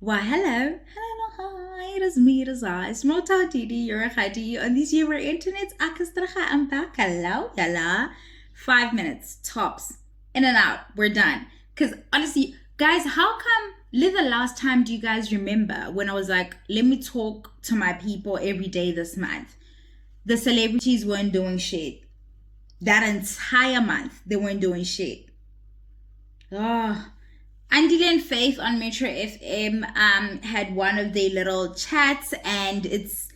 Why, hello. Hello, hi. It is me, it is I. Small town Didi, you're a Khadi. On these your internet, Akastracha, I'm back. Hello, yalla. 5 minutes, tops. In and out. We're done. Because honestly, guys, how come, the last time do you guys remember when I was like, let me talk to my people every day this month? The celebrities weren't doing shit. That entire month, they weren't doing shit. Oh, Andy and Faith on Metro FM had one of their little chats, and it's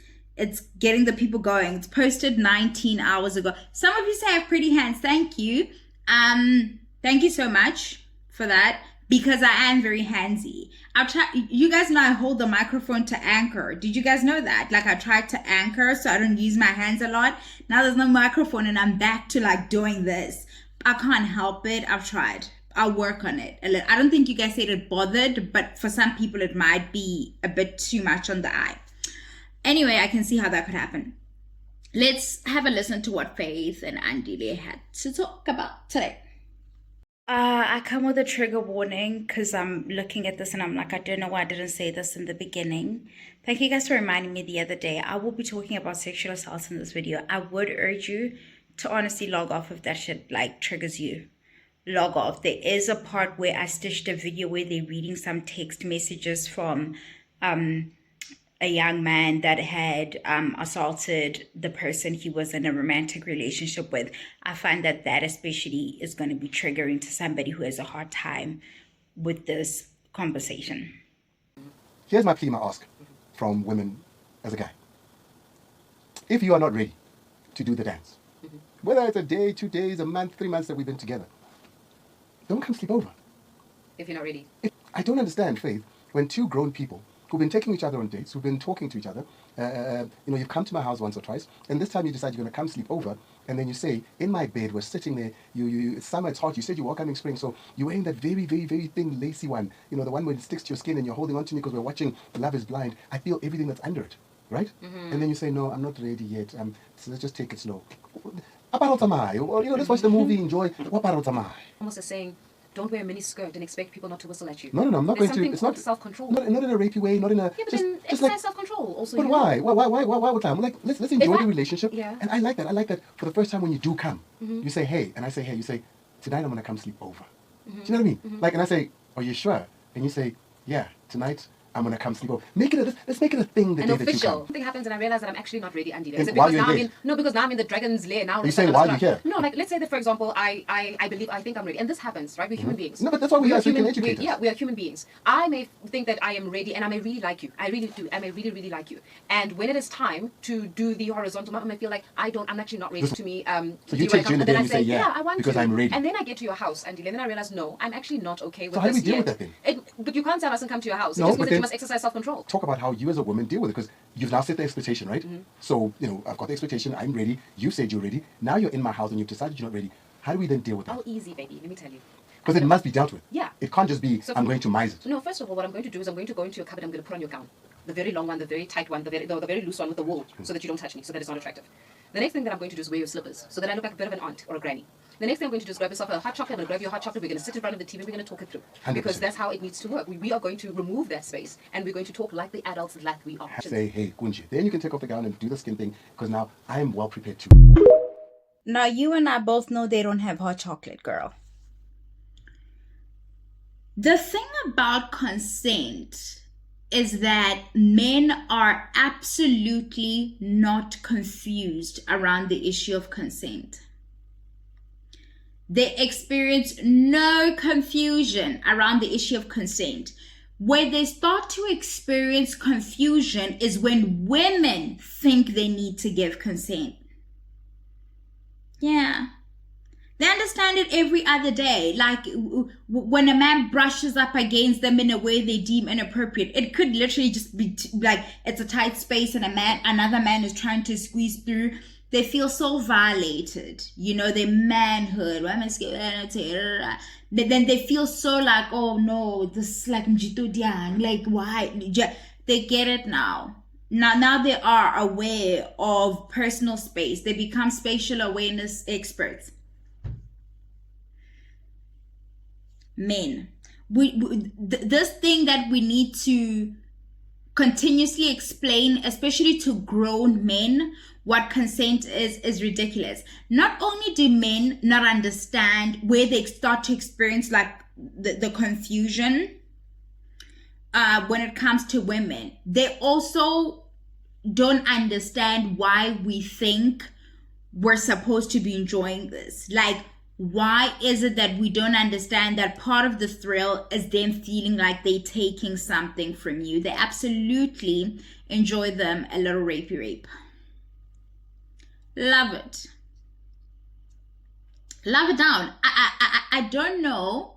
getting the people going. It's posted 19 hours ago. Some of you say I have pretty hands. Thank you. Thank you so much for that, because I am very handsy. I'll try. You guys know I hold the microphone to anchor. Did you guys know that? Like, I tried to anchor so I don't use my hands a lot. Now there's no microphone and I'm back to like doing this. I can't help it. I've tried. I'll work on it. I don't think you guys said it bothered, but for some people it might be a bit too much on the eye. Anyway, I can see how that could happen. Let's have a listen to what Faith and Andile had to talk about today. I come with a trigger warning because I'm looking at this and I'm like, I don't know why I didn't say this in the beginning. Thank you guys for reminding me the other day. I will be talking about sexual assault in this video. I would urge you to honestly log off if that shit like triggers you. Log off. There is a part where I stitched a video where they're reading some text messages from a young man that had assaulted the person he was in a romantic relationship with. I find that especially is going to be triggering to somebody who has a hard time with this conversation. Here's my plea, my ask from women as a guy. If you are not ready to do the dance, whether it's a day, 2 days, a month, 3 months that we've been together, don't come sleep over. If you're not ready. I don't understand, Faith, when two grown people who've been taking each other on dates, who've been talking to each other, you've come to my house once or twice, and this time you decide you're going to come sleep over, and then you say, in my bed, we're sitting there, it's summer, it's hot, you said you were coming spring, so you're wearing that very, very, very thin, lacy one, the one where it sticks to your skin, and you're holding on to me because we're watching Love is Blind. I feel everything that's under it, right? Mm-hmm. And then you say, no, I'm not ready yet, so let's just take it slow. Let's watch the movie, enjoy. Almost as saying, don't wear a mini skirt and expect people not to whistle at you. No, I'm not There's going to. It's not self-control. Not in a rapey way, not in a. Yeah, but then exercise like, self-control also. But why? Why would I? Like, let's enjoy the relationship. Yeah. And I like that for the first time when you do come, you say hey, and I say hey. You say tonight I'm gonna come sleep over. Do you know what I mean? Like, and I say, are you sure? And you say, yeah, tonight I'm gonna come sleep over. Let's make it a thing. An official. Something happens and I realize that I'm actually not ready, Andy. Is it because because now I'm in the dragon's lair now? Are you saying while you're here? No, like let's say that for example, I think I'm ready, and this happens, right? We're human beings. No, but that's why we are so we can educate. We are human beings. I may think that I am ready, and I may really like you. I really do. I may really, really like you. And when it is time to do the horizontal, I may feel like I'm actually not ready to me. So you take June and then you say I want because to. I'm ready. And then I get to your house, Andy, and then I realize no, I'm actually not okay with this. So how do we deal yet. with that then? But you can't say I mustn't come to your house. No, it just means that you must exercise self-control. Talk about how you as a woman deal with it, because you've now set the expectation, right? So, I've got the expectation, I'm ready, you said you're ready, now you're in my house and you've decided you're not ready. How do we then deal with that? Oh, easy, baby, let me tell you. Because it must be dealt with. Yeah. It can't just be, I'm going to mize it. No, first of all, what I'm going to do is I'm going to go into your cupboard, I'm going to put on your gown. The very long one, the very tight one, the very loose one with the wool, so that you don't touch me, so that it's not attractive. The next thing that I'm going to do is wear your slippers, so that I look like a bit of an aunt or a granny. The next thing I'm going to do is grab yourself a hot chocolate. I'm going to grab your hot chocolate. We're going to sit in front of the TV. We're going to talk it through. 100%. Because that's how it needs to work. We are going to remove that space and we're going to talk like the adults like we are. Say, hey, Kunji. Then you can take off the gown and do the skin thing, because now I am well prepared too. Now, you and I both know they don't have hot chocolate, girl. The thing about consent is that men are absolutely not confused around the issue of consent. They experience no confusion around the issue of consent. Where they start to experience confusion is when women think they need to give consent. Yeah. They understand it every other day. Like when a man brushes up against them in a way they deem inappropriate, it could literally just be like it's a tight space and another man is trying to squeeze through. They feel so violated, their manhood. But then they feel so like, oh no, this is like mjito diang. Like why? They get it now. Now they are aware of personal space. They become spatial awareness experts. Men, this thing that we need to continuously explain, especially to grown men, what consent is ridiculous. Not only do men not understand where they start to experience like the confusion when it comes to women, they also don't understand why we think we're supposed to be enjoying this. Like, why is it that we don't understand that part of the thrill is them feeling like they're taking something from you? They absolutely enjoy them a little rapey rape. Love it. Love it down. I don't know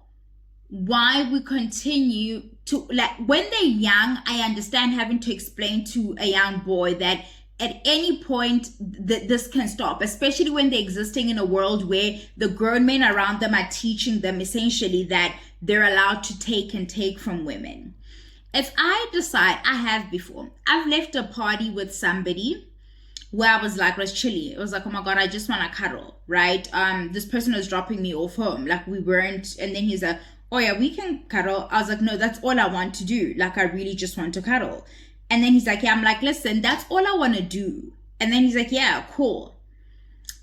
why we continue to, like, when they're young, I understand having to explain to a young boy that at any point this can stop, especially when they're existing in a world where the grown men around them are teaching them essentially that they're allowed to take from women. If I decide, I have before, I've left a party with somebody where I was like, it was chilly. It was like, oh my God, I just want to cuddle, right? This person was dropping me off home. Like, we weren't, and then he's like, oh yeah, we can cuddle. I was like, no, that's all I want to do. Like, I really just want to cuddle. And then he's like, yeah, I'm like, listen, that's all I want to do. And then he's like, yeah, cool.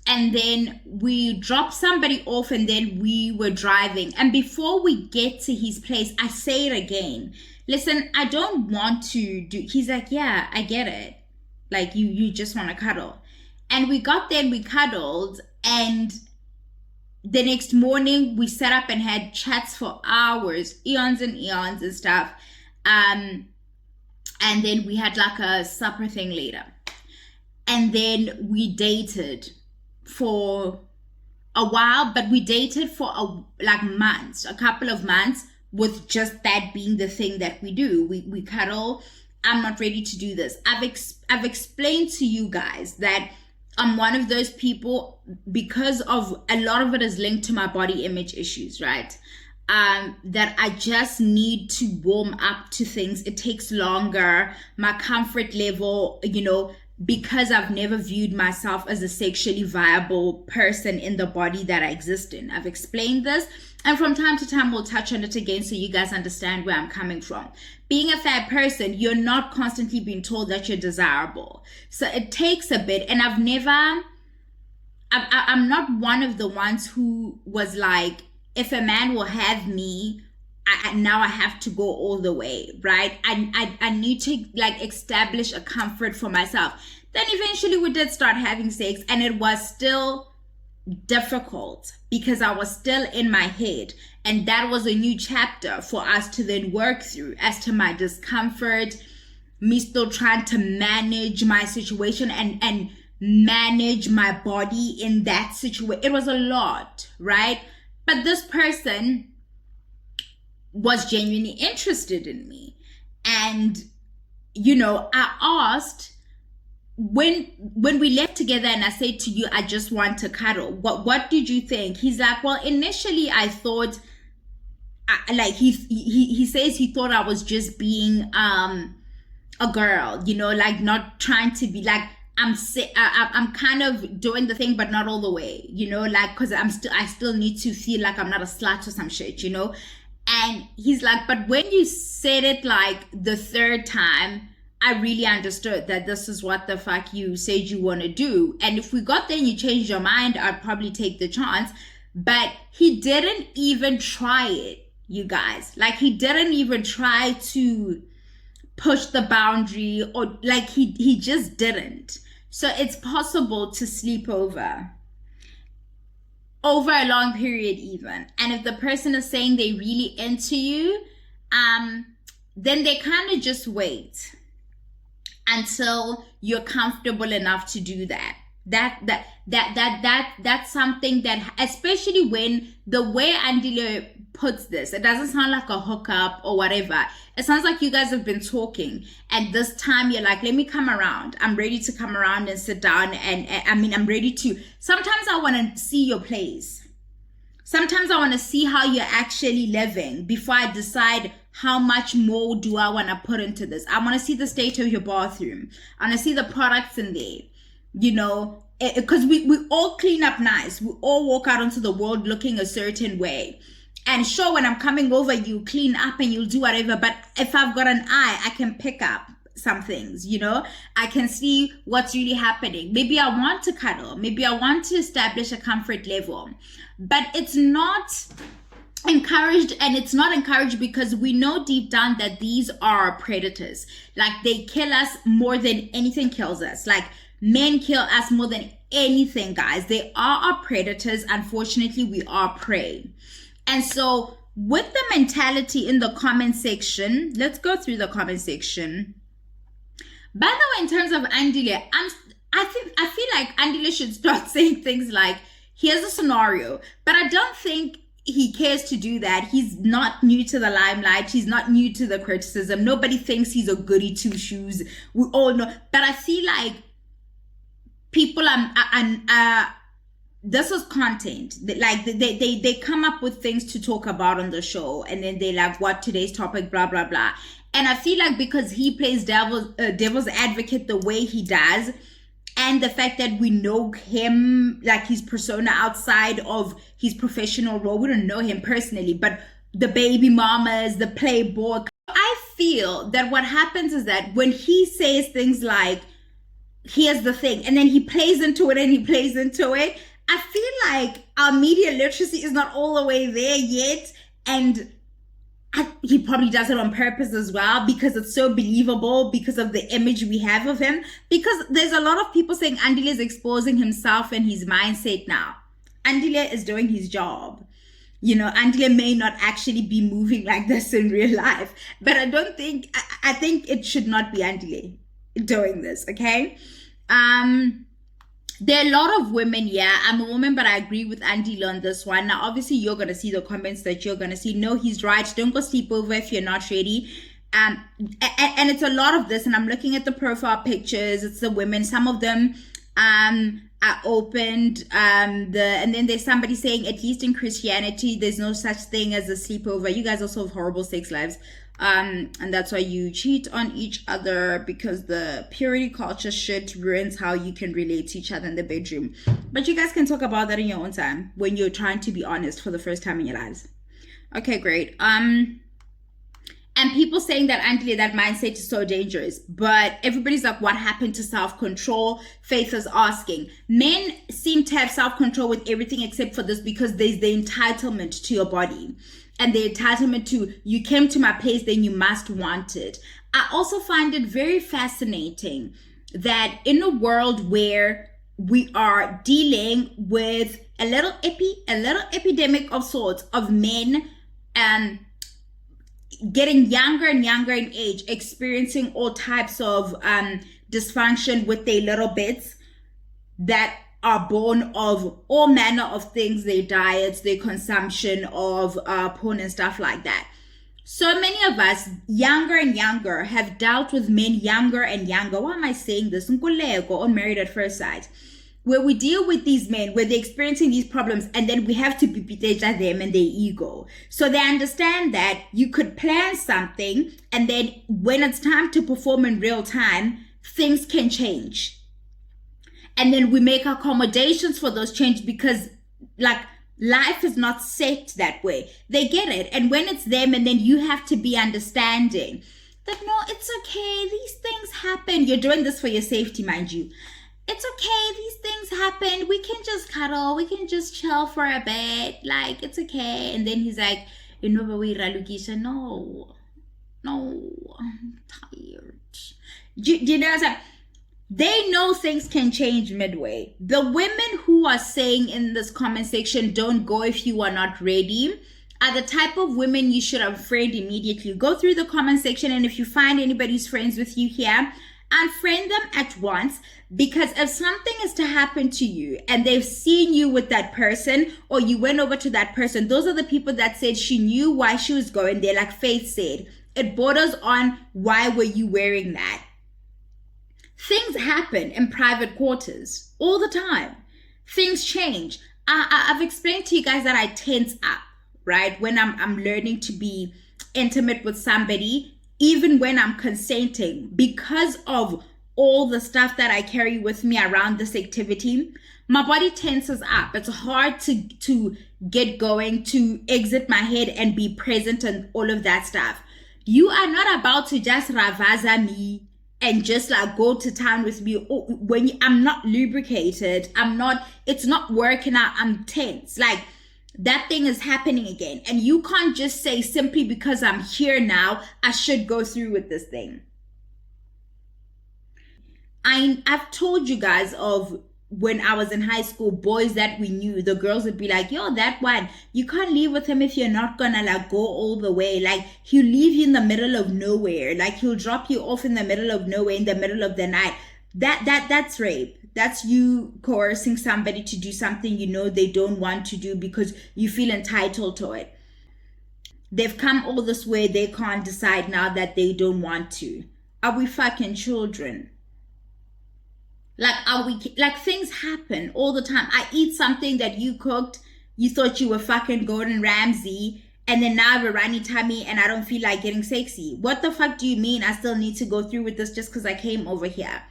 And then we dropped somebody off and then we were driving. And before we get to his place, I say it again. Listen, I don't want to do, he's like, yeah, I get it. Like, you just want to cuddle. And we got there and we cuddled. And the next morning we sat up and had chats for hours, eons and stuff. And then we had like a supper thing later. And then we dated for a while, but we dated for months, a couple of months, with just that being the thing that we do. We cuddle. I'm not ready to do this. I've explained to you guys that I'm one of those people, because of a lot of it is linked to my body image issues, right? That I just need to warm up to things. It takes longer. My comfort level, because I've never viewed myself as a sexually viable person in the body that I exist in. I've explained this, and from time to time we'll touch on it again so you guys understand where I'm coming from. Being a fat person, you're not constantly being told that you're desirable. So it takes a bit, and I'm not one of the ones who was like, if a man will have me, now I have to go all the way, right? I need to like establish a comfort for myself. Then eventually we did start having sex, and it was still difficult because I was still in my head, and that was a new chapter for us to then work through as to my discomfort, me still trying to manage my situation and manage my body in that situation. It was a lot, right? But this person was genuinely interested in me. And, I asked, when we left together and I said to you, I just want to cuddle, what did you think? He's like, well, initially I thought, he says he thought I was just being a girl, like not trying to be like, I'm kind of doing the thing, but not all the way, like, because I still need to feel like I'm not a slut or some shit, And he's like, but when you said it like the third time, I really understood that this is what the fuck you said you want to do. And if we got there and you changed your mind, I'd probably take the chance. But he didn't even try it, you guys. Like, he didn't even try to push the boundary, or like he just didn't. So it's possible to sleep over a long period even. And if the person is saying they really into you, then they kind of just wait until you're comfortable enough to do that. That's something that, especially when the way Andile puts this, it doesn't sound like a hookup or whatever. It sounds like you guys have been talking, and this time you're like, let me come around. I'm ready to come around and sit down, and I'm ready to. Sometimes I want to see your place. Sometimes I want to see how you're actually living before I decide how much more do I want to put into this. I want to see the state of your bathroom. I want to see the products in there, because we all clean up nice. We all walk out into the world looking a certain way. And sure, when I'm coming over, you clean up and you'll do whatever. But if I've got an eye, I can pick up some things, you know? I can see what's really happening. Maybe I want to cuddle. Maybe I want to establish a comfort level. But it's not encouraged, and it's not encouraged because we know deep down that these are predators. Like, they kill us more than anything kills us. Like, men kill us more than anything, guys. They are our predators. Unfortunately, we are prey. And so with the mentality in the comment section, let's go through the comment section. By the way, in terms of Andile, I feel like Andile should start saying things like, here's a scenario. But I don't think he cares to do that. He's not new to the limelight. He's not new to the criticism. Nobody thinks he's a goody two shoes. We all know. But I feel like people this is content. Like, they come up with things to talk about on the show, and then they like, what today's topic, blah blah blah. And I feel like because he plays devil's advocate the way he does, and the fact that we know him, like his persona outside of his professional role, we don't know him personally, but the baby mamas, the playboy, I feel that what happens is that when he says things like, here's the thing, and then he plays into it and he plays into it, I feel like our media literacy is not all the way there yet. And he probably does it on purpose as well, because it's so believable, because of the image we have of him. Because there's a lot of people saying Andile is exposing himself and his mindset now. Andile is doing his job. You know, Andile may not actually be moving like this in real life, but I think it should not be Andile doing this, okay? There are a lot of women, yeah, I'm a woman, but I agree with Andile on this one. Now, obviously, you're going to see the comments that you're going to see. No, he's right. Don't go sleep over if you're not ready. And it's a lot of this, and I'm looking at the profile pictures. It's the women. Some of them are opened. And then there's somebody saying, at least in Christianity, there's no such thing as a sleepover. You guys also have horrible sex lives. And that's why you cheat on each other, because the purity culture shit ruins how you can relate to each other in the bedroom. But you guys can talk about that in your own time when you're trying to be honest for the first time in your lives. Okay, great. And people saying that Andile, that mindset is so dangerous, but everybody's like, what happened to self-control? Faith is asking. Men seem to have self-control with everything except for this, because there's the entitlement to your body. And the entitlement to, you came to my place, then you must want it. I also find it very fascinating that in a world where we are dealing with a little epidemic of sorts of men getting younger and younger in age, experiencing all types of dysfunction with their little bits that are born of all manner of things, their diets, their consumption of porn and stuff like that. So many of us, younger and younger, have dealt with men younger and younger. Why am I saying this? On Married at First Sight, where we deal with these men, where they're experiencing these problems, and then we have to pipiteja them and their ego. So they understand that you could plan something, and then when it's time to perform in real time, things can change. And then we make accommodations for those changes, because like life is not set that way. They get it. And when it's them, and then you have to be understanding that, no, it's okay. These things happen. You're doing this for your safety, mind you. It's okay. These things happen. We can just cuddle. We can just chill for a bit. Like, it's okay. And then he's like, you know, but we Ralukisha, no, I'm tired. Do you know what I'm saying? They know things can change midway. The women who are saying in this comment section, don't go if you are not ready, are the type of women you should unfriend immediately. Go through the comment section, and if you find anybody who's friends with you here, unfriend them at once. Because if something is to happen to you and they've seen you with that person, or you went over to that person, those are the people that said she knew why she was going there. Like Faith said, it borders on, why were you wearing that? Things happen in private quarters all the time. Things change. I've explained to you guys that I tense up, right? When I'm learning to be intimate with somebody, even when I'm consenting, because of all the stuff that I carry with me around this activity, my body tenses up. It's hard to get going, to exit my head and be present and all of that stuff. You are not about to just ravaza me and just like go to town with me when I'm not lubricated. It's not working out. I'm tense. Like, that thing is happening again. And you can't just say simply because I'm here now, I should go through with this thing. I've told you guys of when I was in high school, boys that we knew, the girls would be like, yo, that one, you can't leave with him if you're not gonna like go all the way. Like, he'll leave you in the middle of nowhere. Like, he'll drop you off in the middle of nowhere in the middle of the night. That's rape. That's you coercing somebody to do something you know they don't want to do because you feel entitled to it. They've come all this way, they can't decide now that they don't want to. Are we fucking children? Like, things happen all the time. I eat something that you cooked, you thought you were fucking Gordon Ramsay, and then now I have a runny tummy and I don't feel like getting sexy. What the fuck do you mean I still need to go through with this just because I came over here?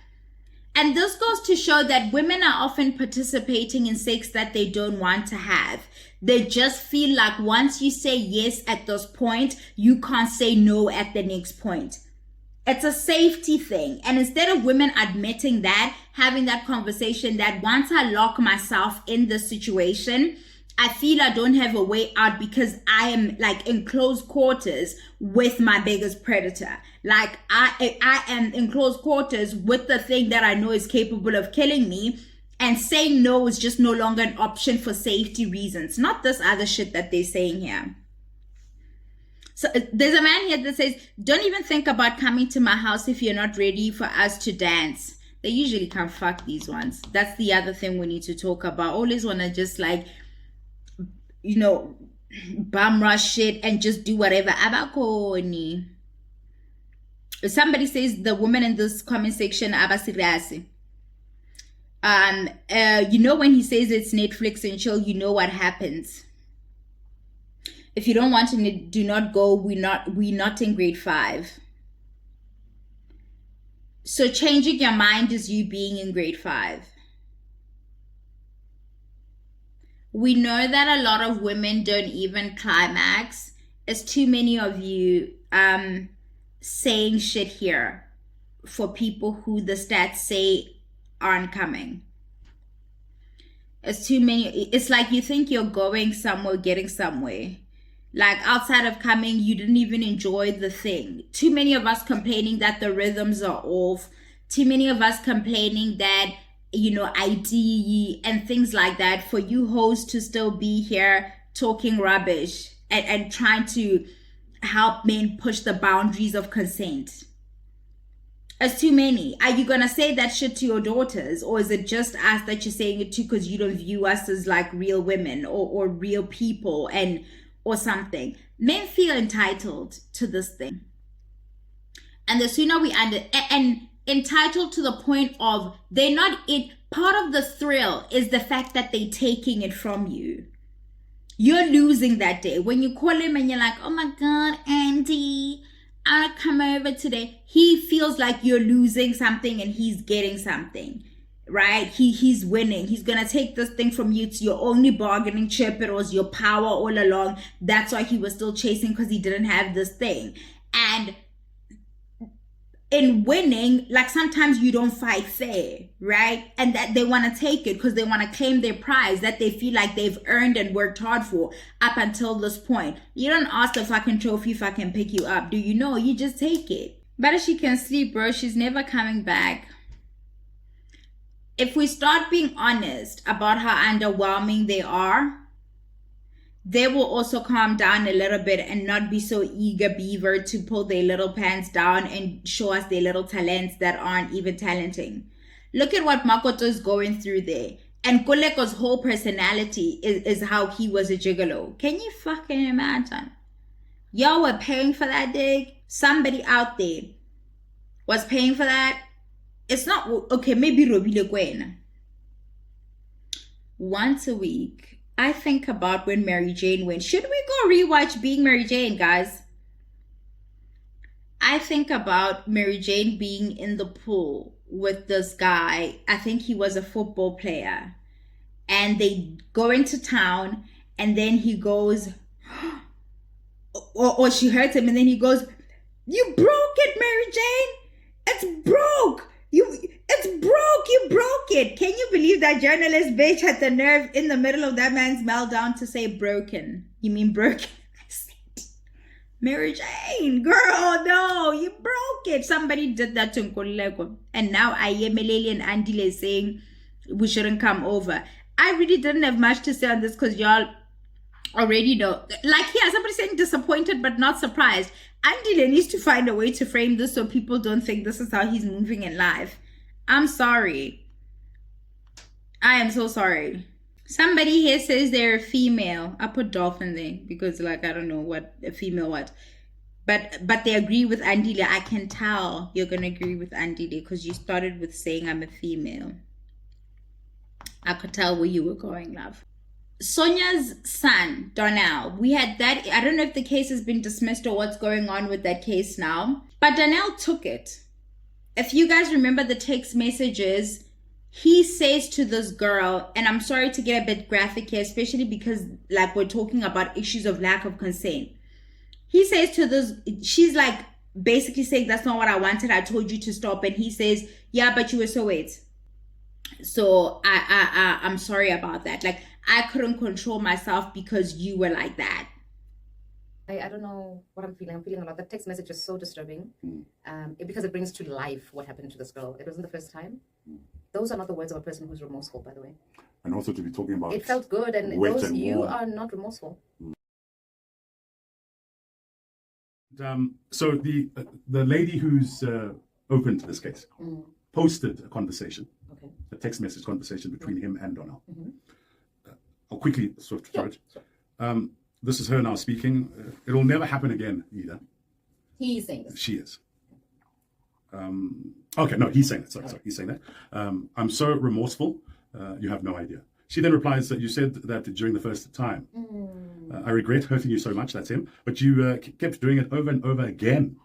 And this goes to show that women are often participating in sex that they don't want to have. They just feel like once you say yes at this point, you can't say no at the next point. It's a safety thing. And instead of women admitting that, having that conversation that once I lock myself in this situation, I feel I don't have a way out because I am like in close quarters with my biggest predator. Like I am in close quarters with the thing that I know is capable of killing me, and saying no is just no longer an option for safety reasons. Not this other shit that they're saying here. So there's a man here that says, don't even think about coming to my house if you're not ready for us to dance. They usually can't fuck these ones. That's the other thing we need to talk about. Always want to just like, you know, bum rush shit and just do whatever. Abakoni. Somebody says the woman in this comment section, abasirasi. You know, when he says it's Netflix and chill, you know what happens. If you don't want to, do not go. We're not in grade 5. So changing your mind is you being in grade 5. We know that a lot of women don't even climax. It's too many of you saying shit here for people who the stats say aren't coming. It's too many. It's like you think you're going somewhere, getting somewhere. Like, outside of coming, you didn't even enjoy the thing. Too many of us complaining that the rhythms are off. Too many of us complaining that, you know, ID and things like that, for you hoes to still be here talking rubbish and trying to help men push the boundaries of consent. It's too many. Are you going to say that shit to your daughters? Or is it just us that you're saying it to because you don't view us as like real women or real people or something? Men feel entitled to this thing. And the sooner we and entitled to the point of they're not in. Part of the thrill is the fact that they're taking it from you. You're losing that day. When you call him and you're like, oh my God, Andy, I'll come over today. He feels like you're losing something and he's getting something. Right? He's winning. He's gonna take this thing from you. It's your only bargaining chip. It was your power all along. That's why he was still chasing, because he didn't have this thing. And in winning, like, sometimes you don't fight fair, right? And that they want to take it because they want to claim their prize that they feel like they've earned and worked hard for up until this point. You don't ask the fucking trophy if I can pick you up. Do you know? You just take it. Better she can sleep, bro. She's never coming back. If we start being honest about how underwhelming they are, they will also calm down a little bit and not be so eager beaver to pull their little pants down and show us their little talents that aren't even talenting. Look at what Makoto is going through there. And Kuleko's whole personality is how he was a gigolo. Can you fucking imagine? Y'all were paying for that dick. Somebody out there was paying for that. It's not, okay, maybe Robile Gwen. Once a week, I think about when Mary Jane went. Should we go rewatch Being Mary Jane, guys? I think about Mary Jane being in the pool with this guy. I think he was a football player. And they go into town, and then he goes, or she hurts him, and then he goes, "You broke it, Mary Jane. It's broke. It's broke. You broke it." Can you believe that journalist bitch had the nerve in the middle of that man's meltdown to say broken? You mean broken? I said, Mary Jane, girl, no, you broke it. Somebody did that to Nkoleko. And now Ayemelele and Andile saying we shouldn't come over. I really didn't have much to say on this because y'all already know. Like, yeah, somebody saying disappointed but not surprised. Andile needs to find a way to frame this so people don't think this is how he's moving in life. I'm sorry. I am so sorry. Somebody here says they're a female. I put dolphin there because, like, I don't know what a female what. But they agree with Andile. I can tell you're gonna agree with Andile because you started with saying I'm a female. I could tell where you were going, love. Sonia's son, Donnell, we had that. I don't know if the case has been dismissed or what's going on with that case now, but Donnell took it. If you guys remember the text messages, he says to this girl, and I'm sorry to get a bit graphic here, especially because like we're talking about issues of lack of consent. He says to this, she's like basically saying, "That's not what I wanted. I told you to stop." And he says, "Yeah, but you were so wait. So I'm sorry about that. Like, I couldn't control myself because you were like that." I don't know what I'm feeling. I'm feeling a lot. That text message is so disturbing because it brings to life what happened to this girl. It wasn't the first time. Those are not the words of a person who's remorseful, by the way. And also to be talking about it felt good, and you are not remorseful. So the lady who's opened this case posted a conversation, a text message conversation between him and Donnell. I'll quickly sort of throw it. This is her now speaking. It'll never happen again either. He's saying this. She is. Okay, no, he's saying that. Sorry, he's saying that. I'm so remorseful. You have no idea. She then replies that you said that during the first time. I regret hurting you so much. That's him. But you kept doing it over and over again.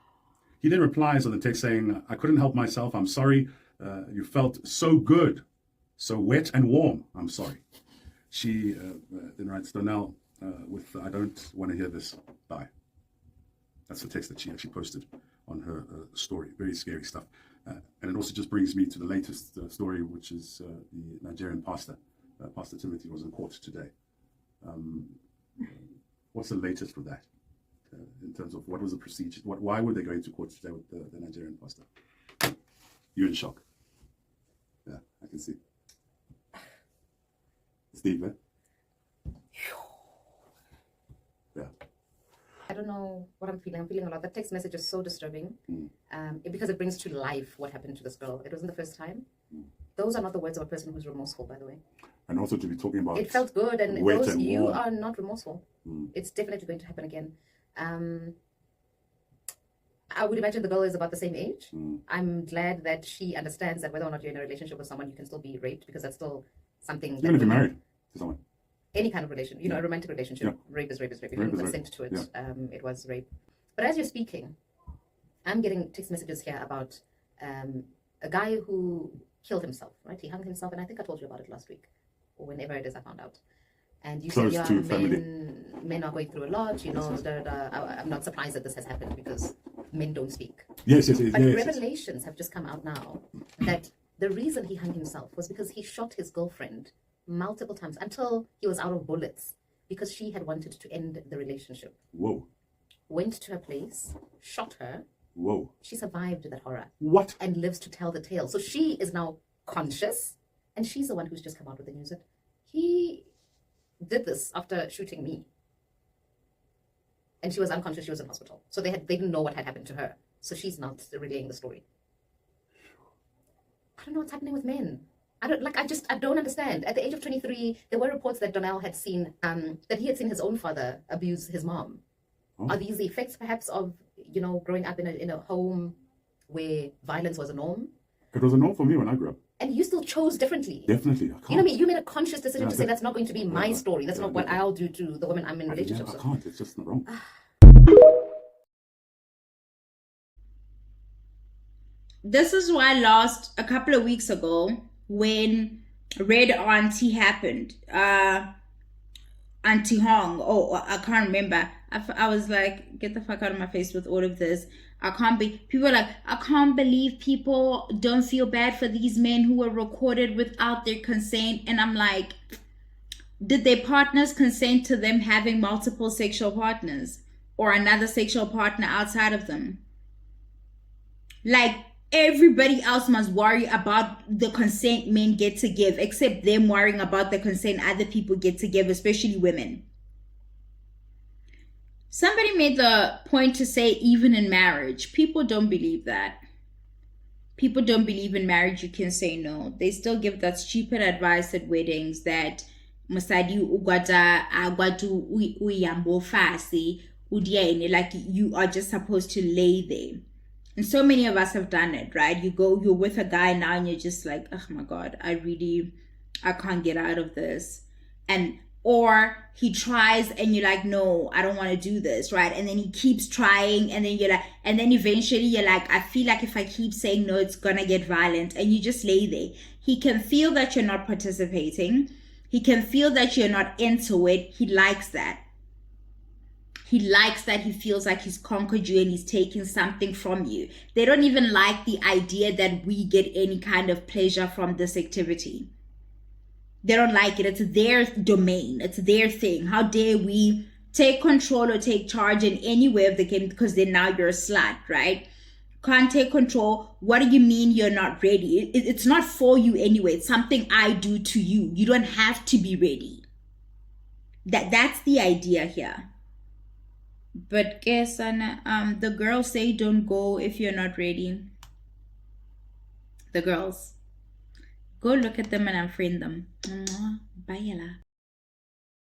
He then replies on the text saying, "I couldn't help myself. I'm sorry. You felt so good, so wet and warm. I'm sorry." She then writes, "Donnell, with I don't want to hear this. Bye." That's the text that she actually posted on her story. Very scary stuff. And it also just brings me to the latest story, which is the Nigerian pastor. Pastor Timothy was in court today. What's the latest with that in terms of what was the procedure? Why were they going to court today with the Nigerian pastor? You're in shock. Yeah, I can see. It's deep, eh? Yeah. I don't know what I'm feeling. I'm feeling a lot. That text message is so disturbing because it brings to life what happened to this girl. It wasn't the first time. Those are not the words of a person who's remorseful, by the way. And also to be talking about it felt good, and you warm. are not remorseful. It's definitely going to happen again. I would imagine the girl is about the same age. I'm glad that she understands that whether or not you're in a relationship with someone, you can still be raped, because that's still something. Even if you're married to someone. Any kind of relation, a romantic relationship, rape is rape is rape. If you consent to it, it was rape. But as you're speaking, I'm getting text messages here about a guy who killed himself, right? He hung himself, and I think I told you about it last week, or whenever it is I found out. And you Close said, to men are going through a lot, I'm not surprised that this has happened because men don't speak. Yes. But revelations have just come out now that the reason he hung himself was because he shot his girlfriend multiple times until he was out of bullets, because she had wanted to end the relationship. Whoa. Went to her place, shot her. Whoa. She survived that horror. What? And lives to tell the tale. So she is now conscious, and she's the one who's just come out with the news that he did this after shooting me. And she was unconscious, she was in hospital. So they didn't know what had happened to her. So she's not relaying the story. I don't know what's happening with men. I don't understand. At the age of 23, there were reports that Donnell had seen, that he had seen his own father abuse his mom. Oh. Are these the effects perhaps of, growing up in a home where violence was a norm? It was a norm for me when I grew up. And you still chose differently. Definitely. You know what I mean? You made a conscious decision to say that's not going to be my story. That's not what I'll do to the woman I'm in relationships with. I can't. It's just wrong. this is why a couple of weeks ago when Red Auntie happened, Auntie Hong, I can't remember. I was like, get the fuck out of my face with all of this. People are like, I can't believe people don't feel bad for these men who were recorded without their consent. And I'm like, did their partners consent to them having multiple sexual partners or another sexual partner outside of them? Like, everybody else must worry about the consent men get to give, except them worrying about the consent other people get to give, especially women. Somebody made the point to say even in marriage. People don't believe that. People don't believe in marriage you can say no. They still give that stupid advice at weddings that Masadi ugwata agwatu uyambo fasi udiaine, like you are just supposed to lay there. And so many of us have done it, right? You're with a guy now and you're just like, oh my God, I can't get out of this. Or he tries and you're like, no, I don't want to do this, right? And then he keeps trying and then you're like, and then eventually you're like, I feel like if I keep saying no, it's gonna get violent. And you just lay there. He can feel that you're not participating. He can feel that you're not into it. He likes that. He likes that. He feels like he's conquered you and he's taking something from you. They don't even like the idea that we get any kind of pleasure from this activity. They don't like it. It's their domain. It's their thing. How dare we take control or take charge in any way of the game because then now you're a slut, right? Can't take control. What do you mean you're not ready? It's not for you anyway. It's something I do to you. You don't have to be ready. That's the idea here. But guess the girls say don't go if you're not ready. The girls. Go look at them and unfriend them. Bye, Yala.